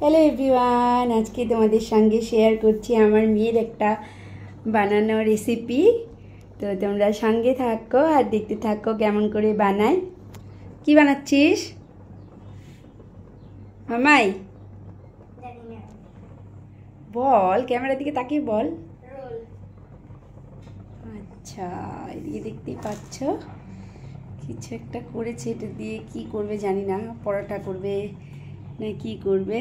Hello everyone, আজকে তোমাদের সঙ্গে শেয়ার করছি আমার মেয়ের একটা বানানো রেসিপি। তো তোমরা সঙ্গে থাকো আর দেখতে থাকো কেমন করে বানাই। কি বানাচ্ছিস মামাই? বল, ক্যামেরার দিকে তাকিয়ে বল। আচ্ছা, এদিকে দেখতেই পাচ্ছ কিছু একটা করেছে। এটা দিয়ে কি করবে জানি না, পরোটা করবে না কি করবে।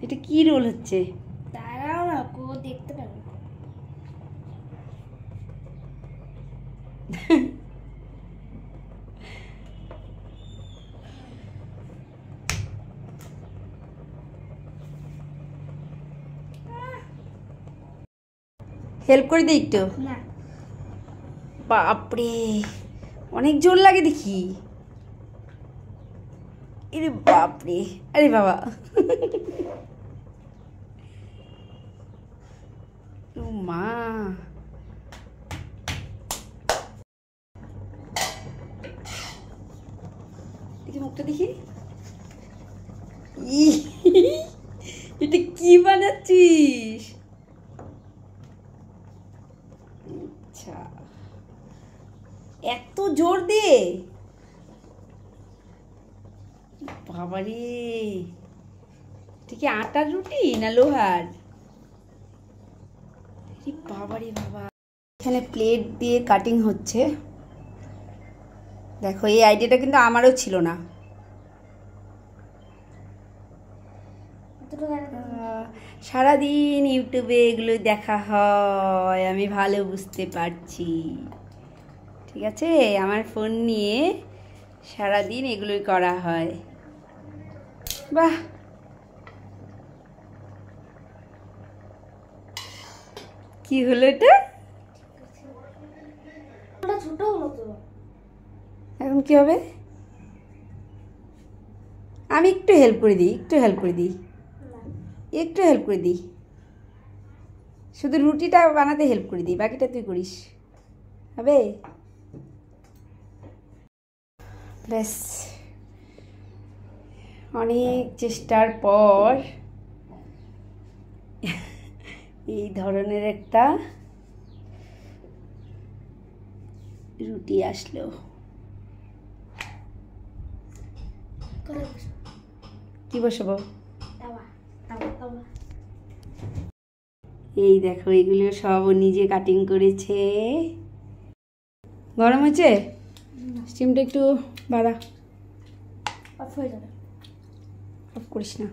এটা কি রোল হচ্ছে? দাঁড়াও না, কো দেখতে পাবো। হেল্প করে দিই একটু। না, বাপরে, অনেক জোর লাগে দেখি। আরে বাপরে, আরে বাবা, ও মা, দেখি মুখটা দেখি। এটা কি বানাচ্ছিস? আচ্ছা, এত জোর দিয়ে? বাবারে, এটা কি আটার রুটি না লোহার? বাবারে বাবা, এখানে প্লেট দিয়ে কাটিং হচ্ছে। দেখো, এই আইডিয়াটা কিন্তু আমারও ছিল না। সারাদিন ইউটিউবে এগুলো দেখা হয়, আমি ভালো বুঝতে পারছি। ঠিক আছে, আমার ফোন নিয়ে সারাদিন এগুলোই করা হয়। বাহ, কি হলো এটা? ছোট মতো। এখন কি হবে? আমি একটু হেল্প করে দিই, একটু হেল্প করে দিই। শুধু রুটিটা বানাতে হেল্প করে দিই, বাকিটা তুই করিস, হবে? ব্যাস, অনেক চেষ্টার পর এই ধরনের একটা রুটি আসলো। কি বসাবো? এই দেখো, এগুলো সব নিজে কাটিং করেছে। গরম হয়েছে, স্টিমটা একটু বাড়া। অফ হয়ে যাবে। অফ করিস না,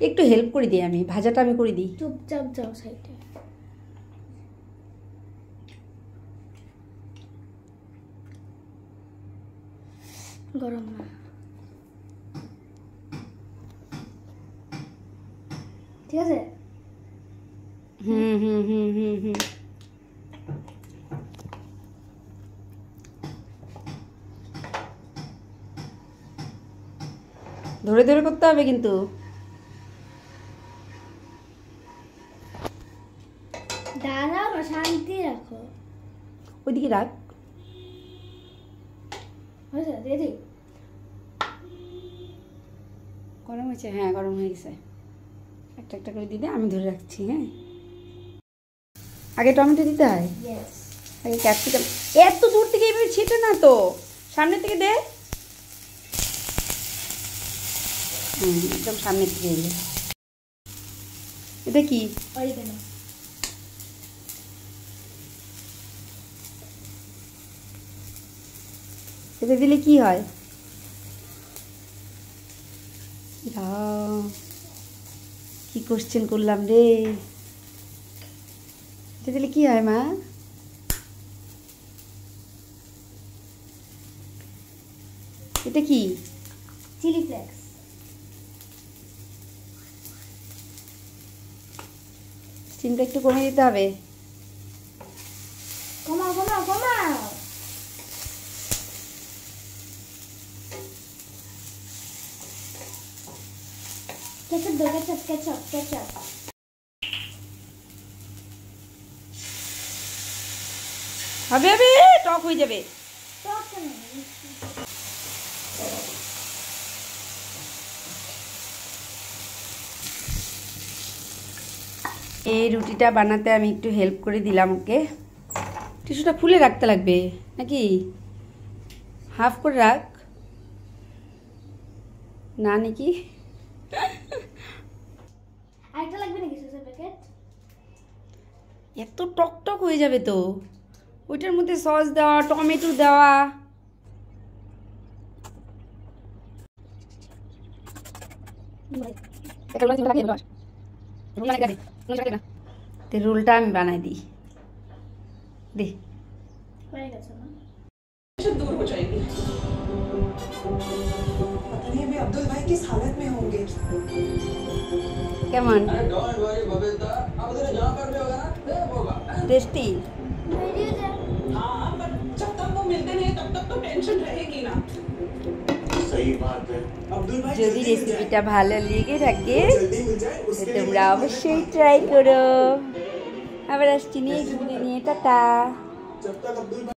একটু হেল্প করে দিই, আমি ভাজাটা আমি করে দিই। চুপচাপ যাও সাইডে। গরম না, ঠিক আছে? হুম হুম হুম হুম হুম ধরে ধরে করতে হবে কিন্তু। দাঁড়াও না, শান্তি রাখো। ওইদিকে রাখ। হয়েছে দিদি? গরম হয়েছে? হ্যাঁ, গরম হয়ে গেছে। একটা একটা করে দিতে, আমি ধরে রাখছি। হ্যাঁ, আগে টমেটো দিতে হয়, আগে ক্যাপসিকাম। এত দূর থেকে এভাবে ছেটে না তো, সামনে থেকে দে। একদম সামনে থেকে এলে। এটা কি? অরিগানো। এটা দিলে কি হয়? কি কোশ্চেন করলাম রে। এটা দিলে কি হয় মা? এটা কি? Chilli flakes. স্টিমটা একটু কমে দিতে হবে। কমাও কমাও কমাও। কেচাপ দাও, কেচাপ কেচাপ কেচাপ। হবে হবে, টক হয়ে যাবে। টক কেন? এই রুটিটা বানাতে আমি একটু হেল্প করে দিলাম ওকে। টিস্যুটা খুলে রাখতে লাগবে নাকি? হাফ করে রাখ না নাকি? আরেকটা লাগবে নাকি সসের প্যাকেট? এত টক টক হয়ে যাবে তো, ওইটার মধ্যে সস দেওয়া, টমেটো দেওয়া। রোলটা আমি বানাই দিই দে। হয়ে গেছে না? दूर हो जाएगी। पता नहीं अभी अब्दुल भाई किस हालत में होंगे। কেমন? अरे डोंट वरी बबीता, अब तेरे जहाँ पर भी होगा ना देव होगा। টেস্টি? বেরিয়ে যা। हाँ पर जब तक वो मिलते नहीं तब तक तो टेंशन रहेगी ना। सही बात है। अब्दुल भाई যদি রেসিপিটা ভালো লেগে থাকে जल्दी मिल जाए তো उसके তোমরা অবশ্যই ট্রাই করো। আবার আসছি নিয়ে ঘুরে নিয়ে, টাটা। जब तक अब्दुल